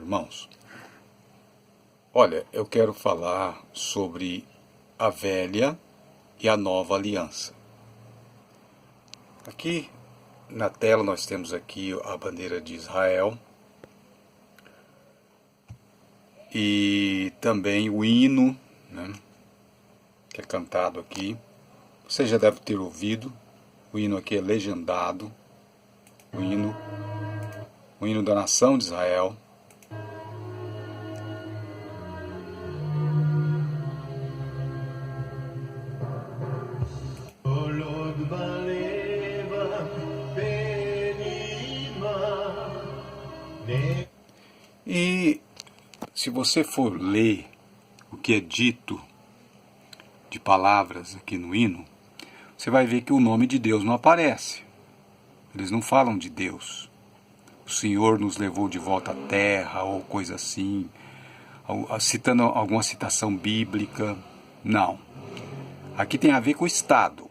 irmãos? Olha, eu quero falar sobre a velha e a nova aliança. Aqui na tela nós temos aqui a bandeira de Israel e também o hino, né, que é cantado aqui. Você já deve ter ouvido, o hino aqui é legendado, o hino da nação de Israel. E se você for ler o que é dito de palavras aqui no hino, você vai ver que o nome de Deus não aparece. Eles não falam de Deus. O Senhor nos levou de volta à terra, ou coisa assim, citando alguma citação bíblica. Não. Aqui tem a ver com o Estado.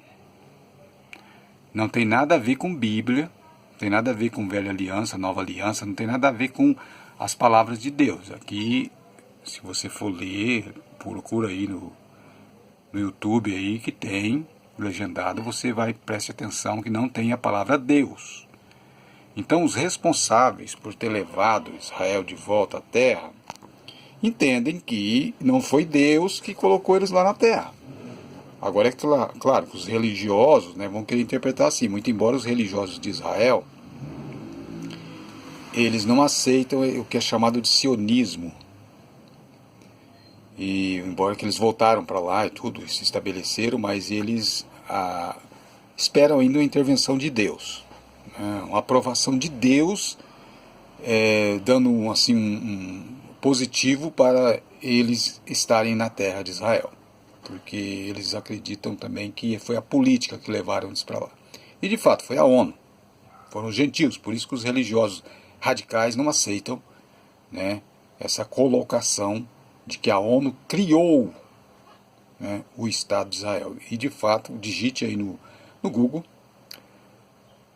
Não tem nada a ver com Bíblia, não tem nada a ver com Velha Aliança, Nova Aliança, não tem nada a ver com as palavras de Deus. Aqui, se você for ler, procura aí no YouTube aí que tem legendado, você vai, preste atenção que não tem a palavra Deus. Então os responsáveis por ter levado Israel de volta à terra entendem que não foi Deus que colocou eles lá na terra. Agora é claro que os religiosos, né, vão querer interpretar assim, muito embora os religiosos de Israel eles não aceitam o que é chamado de sionismo. E embora que eles voltaram para lá e tudo, se estabeleceram, mas eles esperam ainda uma intervenção de Deus, né? Uma aprovação de Deus, dando assim, um positivo para eles estarem na terra de Israel. Porque eles acreditam também que foi a política que levaram eles para lá. E de fato foi a ONU, foram os gentios, por isso que os religiosos radicais não aceitam, né, essa colocação de que a ONU criou, né, o Estado de Israel. E de fato, digite aí no Google,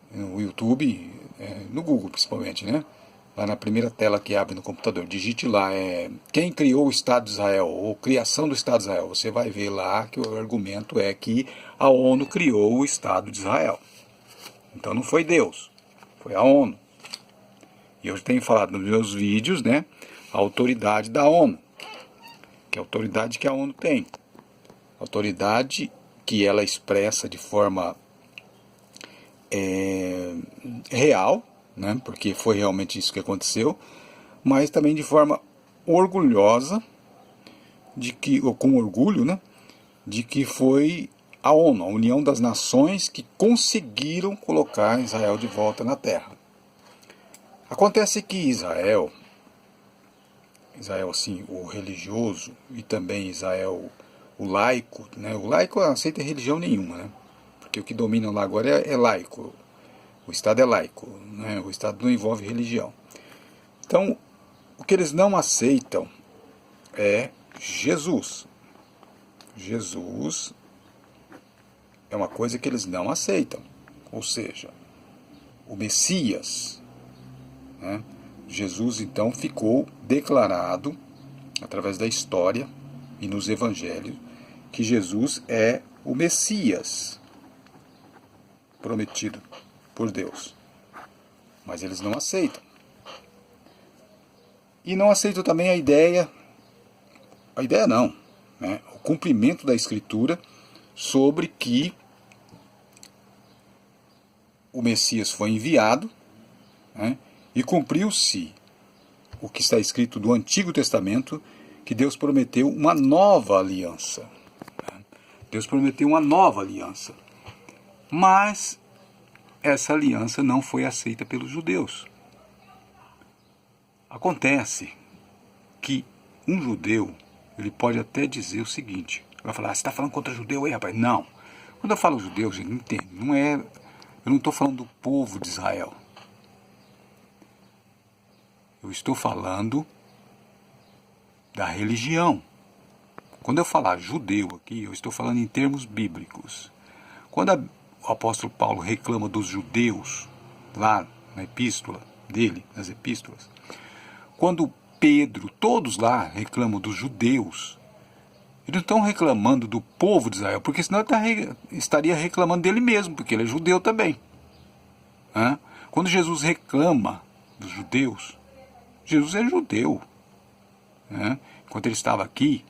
no YouTube, no Google principalmente, né? Lá na primeira tela que abre no computador, digite lá, quem criou o Estado de Israel, ou criação do Estado de Israel. Você vai ver lá que o argumento é que a ONU criou o Estado de Israel. Então não foi Deus, foi a ONU. E eu tenho falado nos meus vídeos, né, a autoridade da ONU, que é a autoridade que a ONU tem. Autoridade que ela expressa de forma real, né, porque foi realmente isso que aconteceu, mas também de forma orgulhosa, ou com orgulho, né, de que foi a ONU, a União das Nações, que conseguiram colocar Israel de volta na Terra. Acontece que Israel, assim, o religioso, e também Israel, o laico, né? O laico não aceita religião nenhuma, né? Porque o que domina lá agora é laico. O Estado é laico, né? O Estado não envolve religião. Então, o que eles não aceitam é Jesus. Jesus é uma coisa que eles não aceitam. Ou seja, o Messias, né? Jesus então ficou declarado através da história e nos evangelhos que Jesus é o Messias prometido por Deus. Mas eles não aceitam. E não aceitam também a ideia não, né? O cumprimento da Escritura sobre que o Messias foi enviado, né? E cumpriu-se o que está escrito do Antigo Testamento, que Deus prometeu uma nova aliança. Deus prometeu uma nova aliança. Mas essa aliança não foi aceita pelos judeus. Acontece que um judeu, ele pode até dizer o seguinte, vai falar, você está falando contra judeu aí, rapaz? Não. Quando eu falo judeu, gente, entende, eu não estou falando do povo de Israel. Eu estou falando da religião. Quando eu falar judeu aqui, eu estou falando em termos bíblicos. Quando o apóstolo Paulo reclama dos judeus, lá na epístola dele, nas epístolas, quando Pedro, todos lá reclamam dos judeus. Eles não estão reclamando do povo de Israel, porque senão ele estaria reclamando dele mesmo, porque ele é judeu também. Quando Jesus reclama dos judeus, Jesus é judeu. Enquanto ele estava aqui,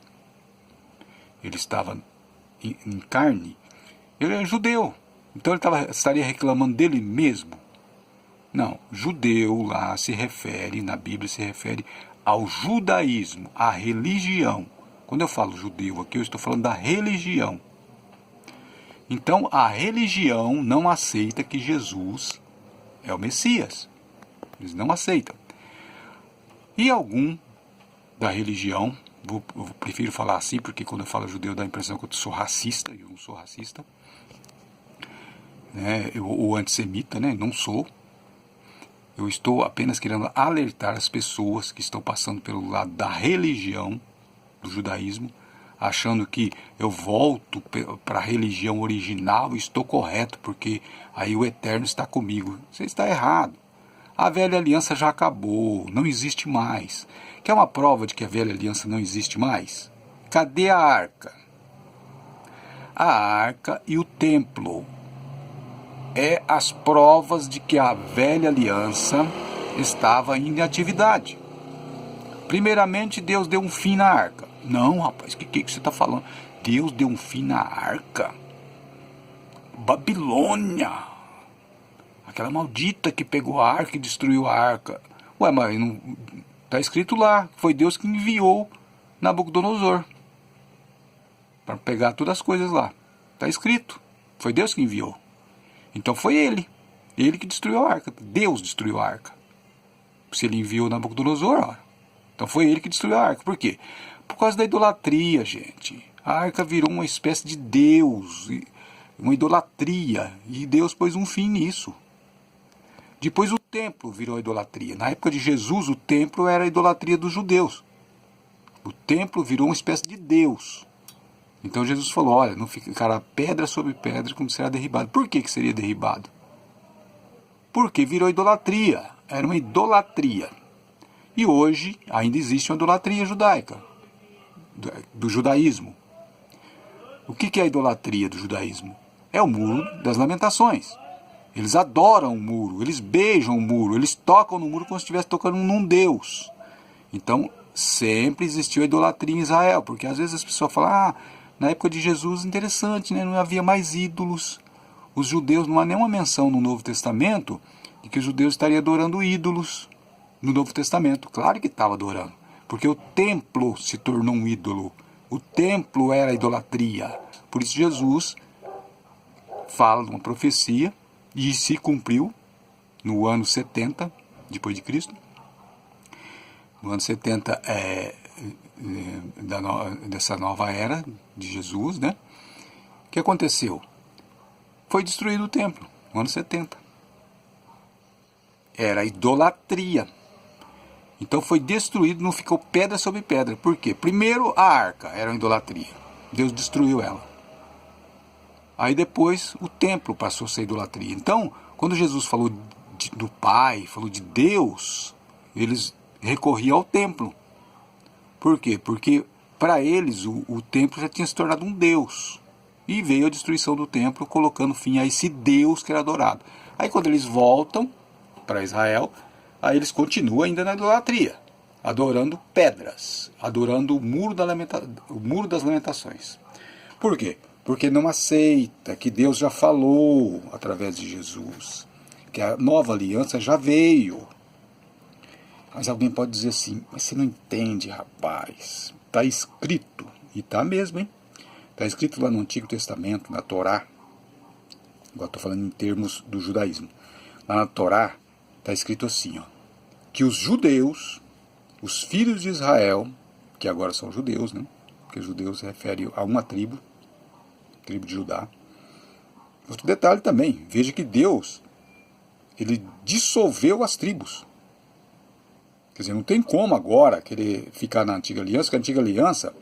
ele estava em carne, ele é judeu. Então ele estaria reclamando dele mesmo. Não, judeu lá na Bíblia se refere ao judaísmo, à religião. Quando eu falo judeu aqui, eu estou falando da religião. Então, a religião não aceita que Jesus é o Messias. Eles não aceitam. E algum da religião, eu prefiro falar assim, porque quando eu falo judeu dá a impressão que eu sou racista, e eu não sou racista. Ou antissemita, não sou. Eu estou apenas querendo alertar as pessoas que estão passando pelo lado da religião, do judaísmo, achando que eu volto para a religião original e estou correto, porque aí o Eterno está comigo. Você está errado. A velha aliança já acabou, não existe mais. Quer uma prova de que a velha aliança não existe mais? Cadê a arca? A arca e o templo é as provas de que a velha aliança estava em atividade. Primeiramente, Deus deu um fim na arca. Não, rapaz, o que você está falando? Deus deu um fim na arca? Babilônia, aquela maldita que pegou a arca e destruiu a arca. Ué, mas não está escrito lá, foi Deus que enviou Nabucodonosor para pegar todas as coisas lá. Está escrito, foi Deus que enviou. Então foi ele que destruiu a arca. Deus destruiu a arca. Se ele enviou Nabucodonosor, então foi ele que destruiu a arca. Por quê? Por causa da idolatria, gente. A arca virou uma espécie de Deus, uma idolatria, e Deus pôs um fim nisso. Depois o templo virou idolatria. Na época de Jesus, o templo era a idolatria dos judeus. O templo virou uma espécie de Deus. Então Jesus falou, olha, não ficará pedra sobre pedra como será derribado. Por que seria derribado? Porque virou idolatria. Era uma idolatria. E hoje ainda existe uma idolatria judaica, do judaísmo. O que é a idolatria do judaísmo? É o muro das lamentações. Eles adoram o muro, eles beijam o muro, eles tocam no muro como se estivesse tocando num Deus. Então, sempre existiu a idolatria em Israel, porque às vezes as pessoas falam, na época de Jesus, interessante, não havia mais ídolos. Os judeus, não há nenhuma menção no Novo Testamento de que os judeus estariam adorando ídolos no Novo Testamento. Claro que estava adorando, porque o templo se tornou um ídolo. O templo era a idolatria. Por isso Jesus fala de uma profecia, e se cumpriu no ano 70 depois de Cristo. No ano 70 dessa nova era de Jesus, O que aconteceu? Foi destruído o templo no ano 70. Era idolatria. Então foi destruído, não ficou pedra sobre pedra. Por quê? Primeiro, a arca era uma idolatria. Deus destruiu ela. Aí depois o templo passou a ser idolatria. Então, quando Jesus falou do Pai, falou de Deus, eles recorriam ao templo. Por quê? Porque para eles o templo já tinha se tornado um Deus. E veio a destruição do templo, colocando fim a esse Deus que era adorado. Aí quando eles voltam para Israel, aí eles continuam ainda na idolatria, adorando pedras, adorando o muro das lamentações. Por quê? Porque não aceita que Deus já falou através de Jesus, que a nova aliança já veio. Mas alguém pode dizer assim, mas você não entende, rapaz. Está escrito, e está mesmo, hein? Está escrito lá no Antigo Testamento, na Torá. Agora estou falando em termos do judaísmo. Lá na Torá está escrito assim, que os judeus, os filhos de Israel, que agora são judeus, porque judeus se refere a uma tribo de Judá. Outro detalhe também, veja que Deus, ele dissolveu as tribos. Quer dizer, não tem como agora querer ficar na Antiga Aliança, porque a Antiga Aliança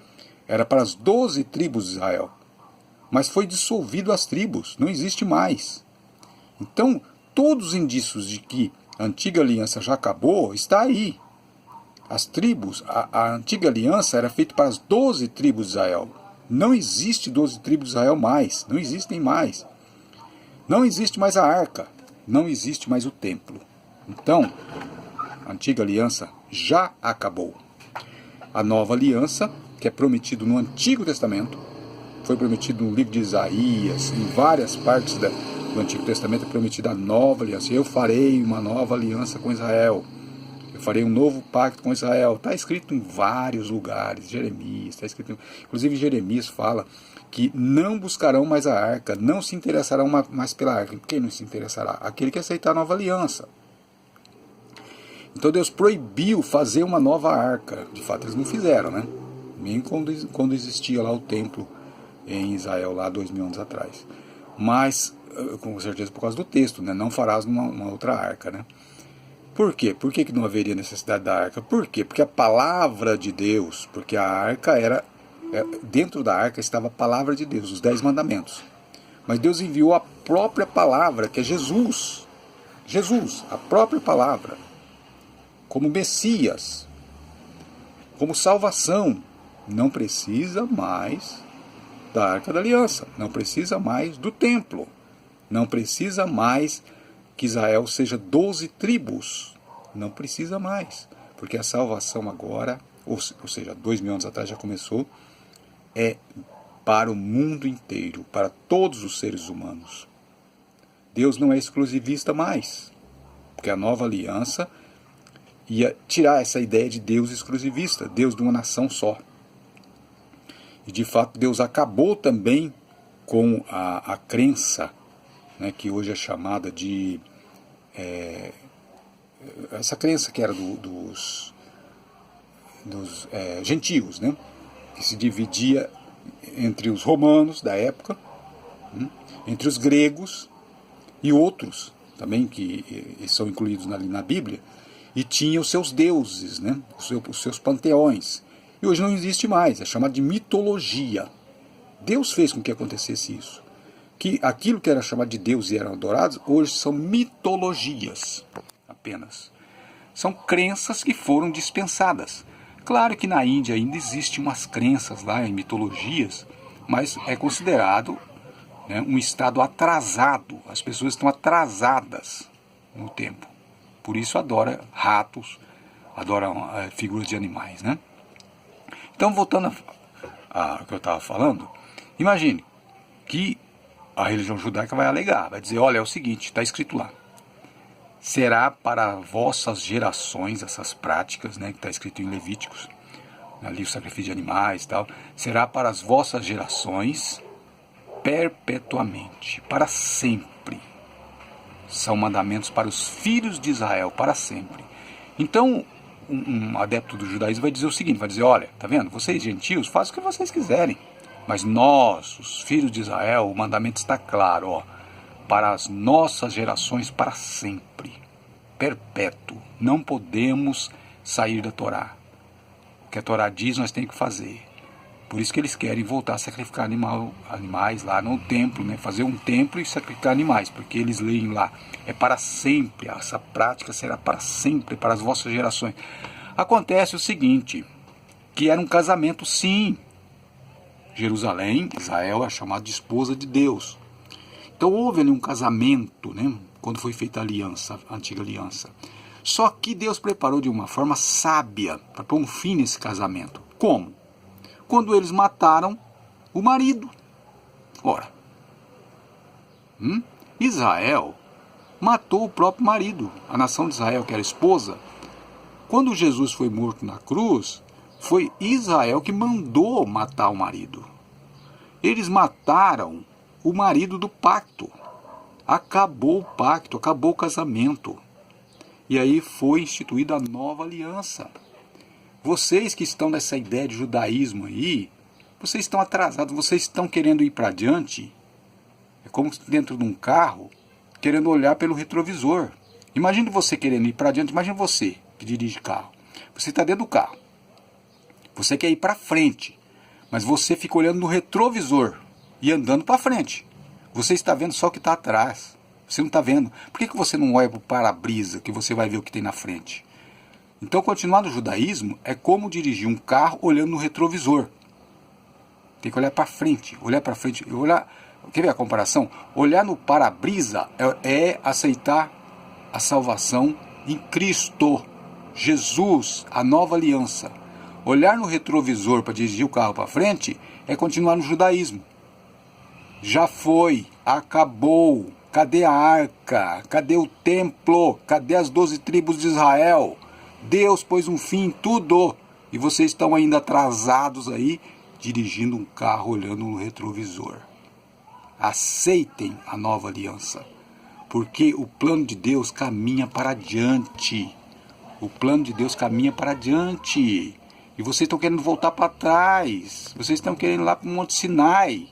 era para as 12 tribos de Israel. Mas foi dissolvido as tribos, não existe mais. Então, todos os indícios de que a Antiga Aliança já acabou, está aí. As tribos, a antiga aliança era feita para as 12 tribos de Israel. Não existe 12 tribos de Israel mais, não existem mais. Não existe mais a arca, não existe mais o templo. Então, a antiga aliança já acabou. A nova aliança, que é prometido no Antigo Testamento, foi prometido no livro de Isaías, em várias partes do Antigo Testamento é prometida a nova aliança. Eu farei uma nova aliança com Israel. Eu farei um novo pacto com Israel. Está escrito em vários lugares. Jeremias, está escrito. Inclusive Jeremias fala que não buscarão mais a arca, não se interessarão mais pela arca. Quem não se interessará? Aquele que aceitar a nova aliança. Então Deus proibiu fazer uma nova arca. De fato eles não fizeram, né? Nem quando existia lá o templo em Israel, lá 2000 anos atrás. Mas, com certeza por causa do texto, né? Não farás uma outra arca, né? Por quê? Por que não haveria necessidade da arca? Por quê? Porque a palavra de Deus, porque a arca era... dentro da arca estava a palavra de Deus, os 10 mandamentos. Mas Deus enviou a própria palavra, que é Jesus. Jesus, a própria palavra. Como Messias. Como salvação. Não precisa mais da Arca da Aliança. Não precisa mais do templo. Não precisa mais que Israel seja 12 tribos. Não precisa mais. Porque a salvação agora, ou seja, 2000 anos atrás já começou, é para o mundo inteiro, para todos os seres humanos. Deus não é exclusivista mais, porque a nova aliança ia tirar essa ideia de Deus exclusivista, Deus de uma nação só. E de fato Deus acabou também com a crença, né, que hoje é chamada de... essa crença que era dos gentios, né, que se dividia entre os romanos da época, entre os gregos e outros também que são incluídos ali na Bíblia, e tinha os seus deuses, né, os seus panteões. E hoje não existe mais, é chamado de mitologia. Deus fez com que acontecesse isso. Que aquilo que era chamado de Deus e eram adorados, hoje são mitologias apenas. São crenças que foram dispensadas. Claro que na Índia ainda existem umas crenças lá em mitologias, mas é considerado, né, um estado atrasado. As pessoas estão atrasadas no tempo. Por isso adoram ratos, adoram figuras de animais, né? Então, voltando ao que eu estava falando, imagine que a religião judaica vai alegar, vai dizer, olha, é o seguinte, está escrito lá, será para vossas gerações essas práticas, né, que está escrito em Levíticos, ali o sacrifício de animais e tal, será para as vossas gerações perpetuamente, para sempre. São mandamentos para os filhos de Israel, para sempre. Então, um adepto do judaísmo vai dizer o seguinte, vai dizer, olha, tá vendo, vocês gentios, fazem o que vocês quiserem, mas nós, os filhos de Israel, o mandamento está claro, ó, para as nossas gerações para sempre, perpétuo, não podemos sair da Torá. O que a Torá diz, nós temos que fazer. Por isso que eles querem voltar a sacrificar animais lá no templo, né? Fazer um templo e sacrificar animais, porque eles leem lá, é para sempre, essa prática será para sempre, para as vossas gerações. Acontece o seguinte, que era um casamento sim. Jerusalém, Israel, é chamado de esposa de Deus. Então houve ali um casamento, né? Quando foi feita a aliança, a antiga aliança. Só que Deus preparou de uma forma sábia para pôr um fim nesse casamento. Como? Quando eles mataram o marido. Ora, Israel matou o próprio marido, a nação de Israel, que era esposa. Quando Jesus foi morto na cruz, foi Israel que mandou matar o marido. Eles mataram o marido do pacto. Acabou o pacto, acabou o casamento. E aí foi instituída a nova aliança. Vocês que estão nessa ideia de judaísmo aí, vocês estão atrasados, vocês estão querendo ir para adiante. É como dentro de um carro, querendo olhar pelo retrovisor. Imagine você querendo ir para adiante, imagine você que dirige carro. Você está dentro do carro. Você quer ir para frente, mas você fica olhando no retrovisor e andando para frente. Você está vendo só o que está atrás. Você não está vendo. Por que você não olha para o para-brisa que você vai ver o que tem na frente? Então, continuar no judaísmo é como dirigir um carro olhando no retrovisor. Tem que olhar para frente, Quer ver a comparação? Olhar no para-brisa é aceitar a salvação em Cristo, Jesus, a nova aliança. Olhar no retrovisor para dirigir o carro para frente é continuar no judaísmo. Já foi, acabou. Cadê a arca? Cadê o templo? Cadê as 12 tribos de Israel? Deus pôs um fim em tudo. E vocês estão ainda atrasados aí, dirigindo um carro olhando no retrovisor. Aceitem a nova aliança, porque o plano de Deus caminha para adiante. O plano de Deus caminha para adiante. E vocês estão querendo voltar para trás. Vocês estão querendo ir lá para o Monte Sinai.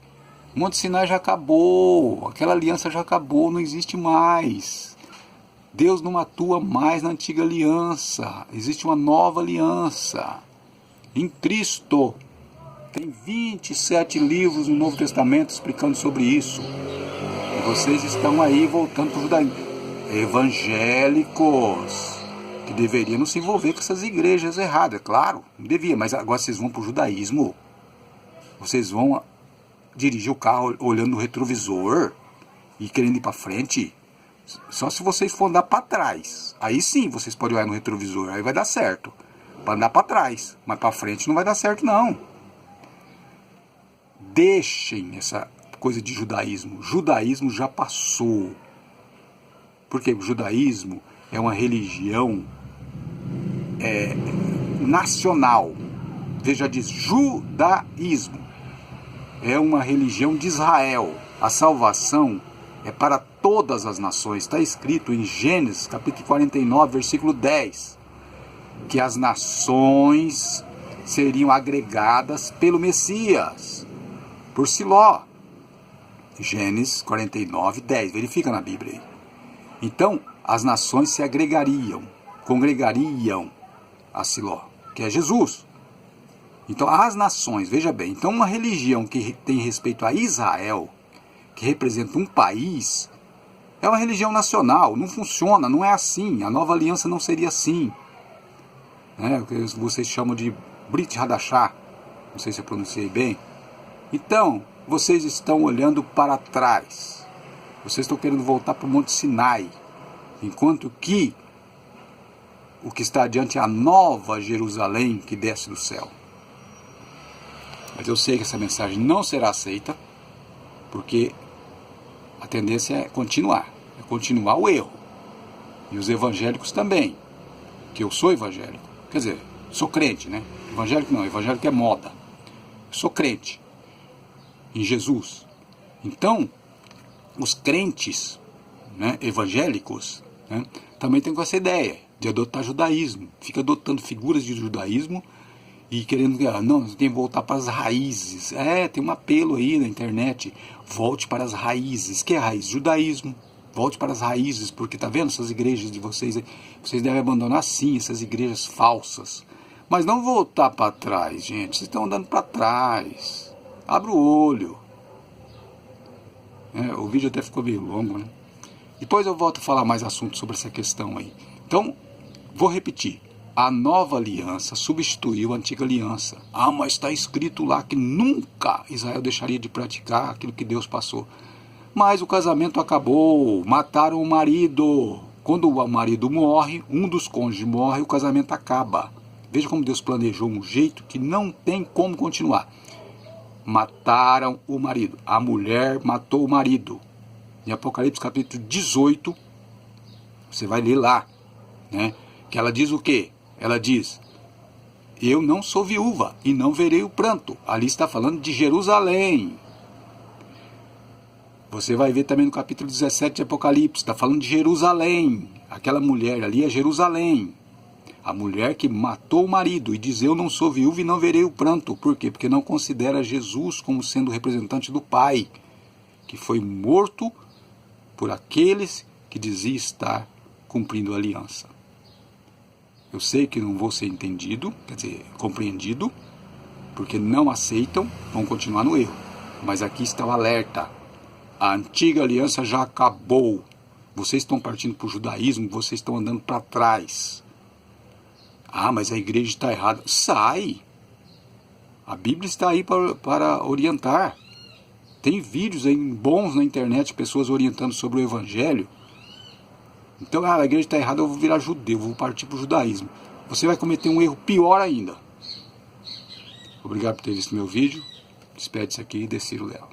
O Monte Sinai já acabou. Aquela aliança já acabou, não existe mais. Deus não atua mais na antiga aliança. Existe uma nova aliança. Em Cristo. Tem 27 livros no Novo Testamento explicando sobre isso. E vocês estão aí voltando para o judaísmo. Evangélicos, que deveriam não se envolver com essas igrejas erradas. É claro, não devia, mas agora vocês vão para o judaísmo. Vocês vão dirigir o carro olhando no retrovisor e querendo ir para frente. Só se vocês for andar para trás. Aí sim vocês podem olhar no retrovisor, aí vai dar certo. Para andar para trás, mas para frente não vai dar certo não. Deixem essa coisa de judaísmo. O judaísmo já passou. Porque o judaísmo é uma religião nacional. Veja, diz judaísmo. É uma religião de Israel. A salvação é para todas as nações. Está escrito em Gênesis, capítulo 49, versículo 10. Que as nações seriam agregadas pelo Messias. Por Siló. Gênesis 49, 10. Verifica na Bíblia aí. Então, as nações se agregariam, congregariam a Siló, que é Jesus. Então, as nações, veja bem, então uma religião que tem respeito a Israel, que representa um país, é uma religião nacional, não funciona, não é assim. A nova aliança não seria assim. O que vocês chamam de Brit Hadashah, não sei se eu pronunciei bem. Então, vocês estão olhando para trás. Vocês estão querendo voltar para o Monte Sinai. Enquanto que o que está adiante é a nova Jerusalém que desce do céu. Mas eu sei que essa mensagem não será aceita, porque a tendência é continuar o erro. E os evangélicos também, que eu sou evangélico. Quer dizer, sou crente, né? Evangélico não, evangélico é moda. Eu sou crente em Jesus. Então, os crentes, né, evangélicos, né, também tem com essa ideia de adotar judaísmo. Fica adotando figuras de judaísmo e querendo, não, tem que voltar para as raízes. Tem um apelo aí na internet, volte para as raízes. Que é raiz? Judaísmo. Volte para as raízes, porque tá vendo essas igrejas de vocês devem abandonar sim essas igrejas falsas. Mas não voltar para trás, gente. Vocês estão andando para trás. Abra o olho. O vídeo até ficou meio longo, né? Depois eu volto a falar mais assuntos sobre essa questão aí. Então, vou repetir. A nova aliança substituiu a antiga aliança. Mas está escrito lá que nunca Israel deixaria de praticar aquilo que Deus passou. Mas o casamento acabou. Mataram o marido. Quando o marido morre, um dos cônjuges morre, o casamento acaba. Veja como Deus planejou um jeito que não tem como continuar. Mataram o marido. A mulher matou o marido. Em Apocalipse capítulo 18, você vai ler lá, né? Que ela diz o quê? Ela diz, eu não sou viúva e não verei o pranto. Ali está falando de Jerusalém. Você vai ver também no capítulo 17 de Apocalipse, está falando de Jerusalém. Aquela mulher ali é Jerusalém. A mulher que matou o marido e diz, eu não sou viúva e não verei o pranto. Por quê? Porque não considera Jesus como sendo o representante do Pai, que foi morto por aqueles que dizia estar cumprindo a aliança. Eu sei que não vou ser entendido, quer dizer, compreendido, porque não aceitam, vão continuar no erro. Mas aqui está o alerta. A antiga aliança já acabou. Vocês estão partindo para o judaísmo, vocês estão andando para trás. Ah, mas a igreja está errada. Sai! A Bíblia está aí para orientar. Tem vídeos aí bons na internet, pessoas orientando sobre o Evangelho. Então, a igreja está errada, eu vou virar judeu, vou partir para o judaísmo. Você vai cometer um erro pior ainda. Obrigado por ter visto meu vídeo. Despede-se aqui, Deciro Leal.